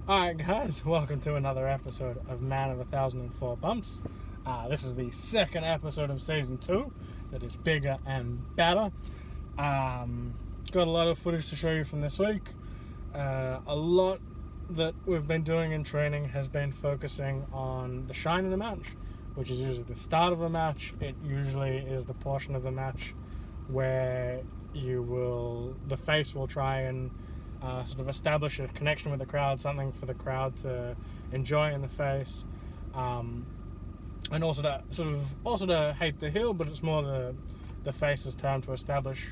Alright guys, welcome to another episode of Man of 1004 Bumps. This is the second episode of Season 2 that is bigger and better. Got a lot of footage to show you from this week. A lot that we've been doing in training has been focusing on the shine in the match, which is usually the start of a match. It usually is the portion of the match where the face will try and sort of establish a connection with the crowd, something for the crowd to enjoy in the face, and also to hate the heel, but it's more the face's turn to establish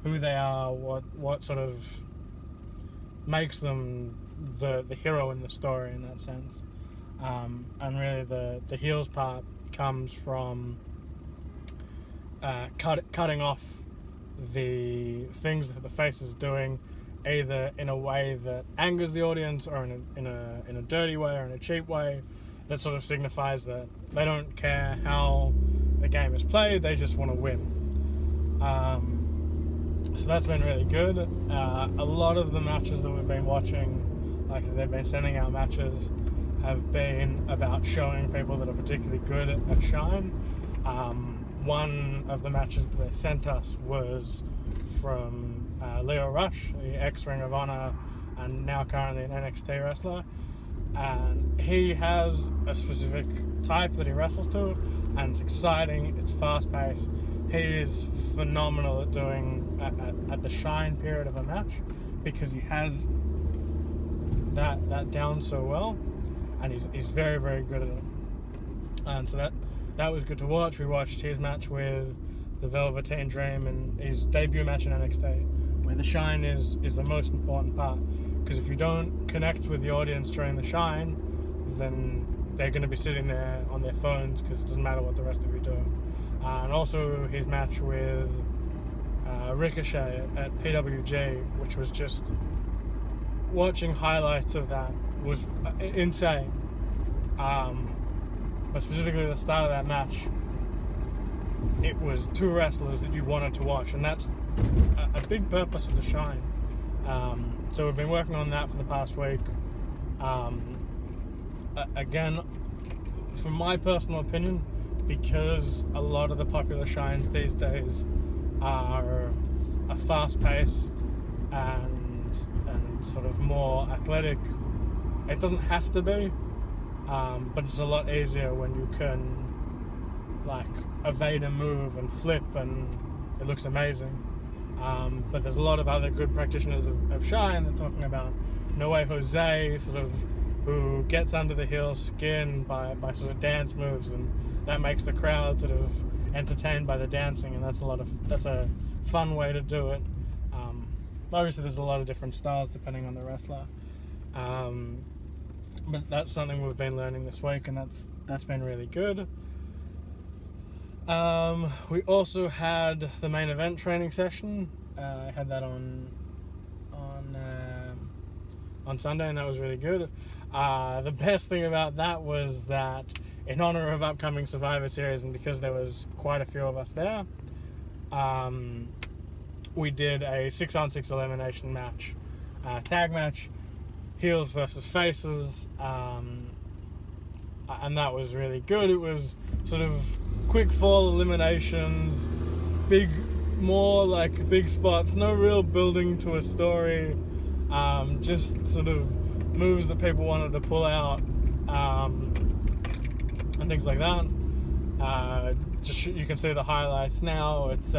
who they are, what sort of makes them the hero in the story in that sense. And really the heel's part comes from cutting off the things that the face is doing, either in a way that angers the audience or in a dirty way or in a cheap way that sort of signifies that they don't care how the game is played, they just want to win. So that's been really good. A lot of the matches that we've been watching, like they've been sending out matches, have been about showing people that are particularly good at shine. One of the matches that they sent us was from Leo Rush, the ex-Ring of Honor and now currently an NXT wrestler. And he has a specific type that he wrestles to, and it's exciting, it's fast-paced. He is phenomenal at doing at the shine period of a match, because he has that down so well, and he's very, very good at it. And so that was good to watch. We watched his match with the Velveteen Dream in his debut match in NXT, where the shine is the most important part, because if you don't connect with the audience during the shine, then they're going to be sitting there on their phones, because it doesn't matter what the rest of you do. And also his match with Ricochet at PWG, which was just, watching highlights of that was insane. But specifically the start of that match, it was two wrestlers that you wanted to watch, and that's a big purpose of the shine. So we've been working on that for the past week. Again, from my personal opinion, because a lot of the popular shines these days are a fast pace and sort of more athletic. It doesn't have to be, but it's a lot easier when you can like evade a move and flip, and it looks amazing. But there's a lot of other good practitioners of shine. They're talking about No Way Jose, sort of, who gets under the heel's skin by sort of dance moves, and that makes the crowd sort of entertained by the dancing, and that's a fun way to do it. Obviously there's a lot of different styles depending on the wrestler, but that's something we've been learning this week, and that's been really good. We also had the main event training session. I had that on Sunday, and that was really good. The best thing about that was that, in honor of upcoming Survivor Series, and because there was quite a few of us there, we did a 6-on-6 elimination match, tag match, heels versus faces, and that was really good. It was sort of quick fall eliminations, big spots, no real building to a story, just sort of moves that people wanted to pull out, and things like that. You can see the highlights now. It's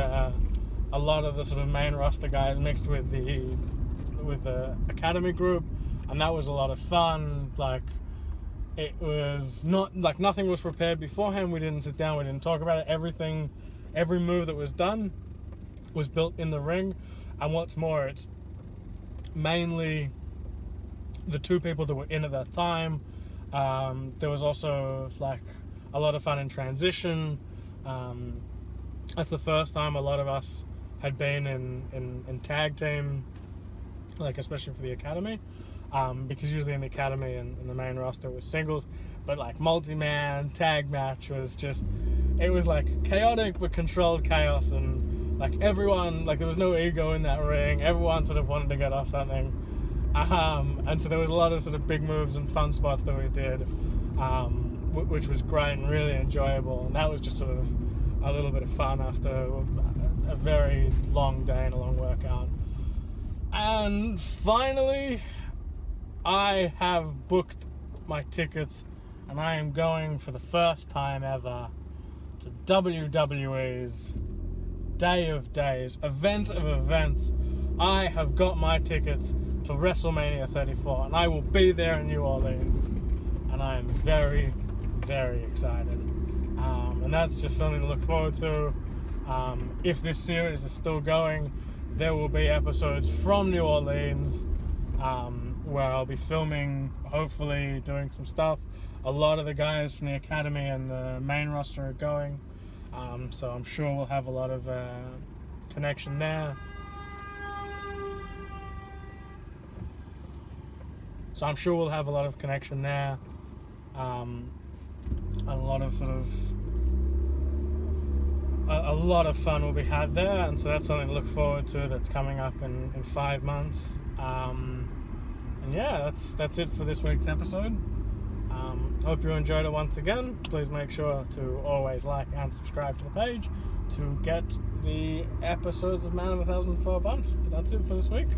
a lot of the sort of main roster guys mixed with the Academy group, and that was a lot of fun. Like, it was not like nothing was prepared beforehand. We didn't sit down, we didn't talk about it. Every move that was done was built in the ring, and what's more, it's mainly the two people that were in at that time. There was also like a lot of fun in transition. That's the first time a lot of us had been in tag team, like especially for the Academy, because usually in the Academy and in the main roster was singles, but like multi-man tag match was just, it was like chaotic but controlled chaos, and like everyone, like there was no ego in that ring. Everyone sort of wanted to get off something, And so there was a lot of sort of big moves and fun spots that we did, which was great and really enjoyable. And that was just sort of a little bit of fun after a very long day and a long workout. And finally, I have booked my tickets, and I am going for the first time ever to WWE's Day of Days, event of events. I have got my tickets to WrestleMania 34, and I will be there in New Orleans, and I am very, very excited. And that's just something to look forward to. If this series is still going, there will be episodes from New Orleans where I'll be filming, hopefully doing some stuff. A lot of the guys from the Academy and the main roster are going, so I'm sure we'll have a lot of connection there. And a lot of sort of a lot of fun will be had there, and so that's something to look forward to. That's coming up in 5 months. And yeah, that's it for this week's episode. Hope you enjoyed it once again. Please make sure to always like and subscribe to the page to get the episodes of Man of 1004 Bumps. But that's it for this week.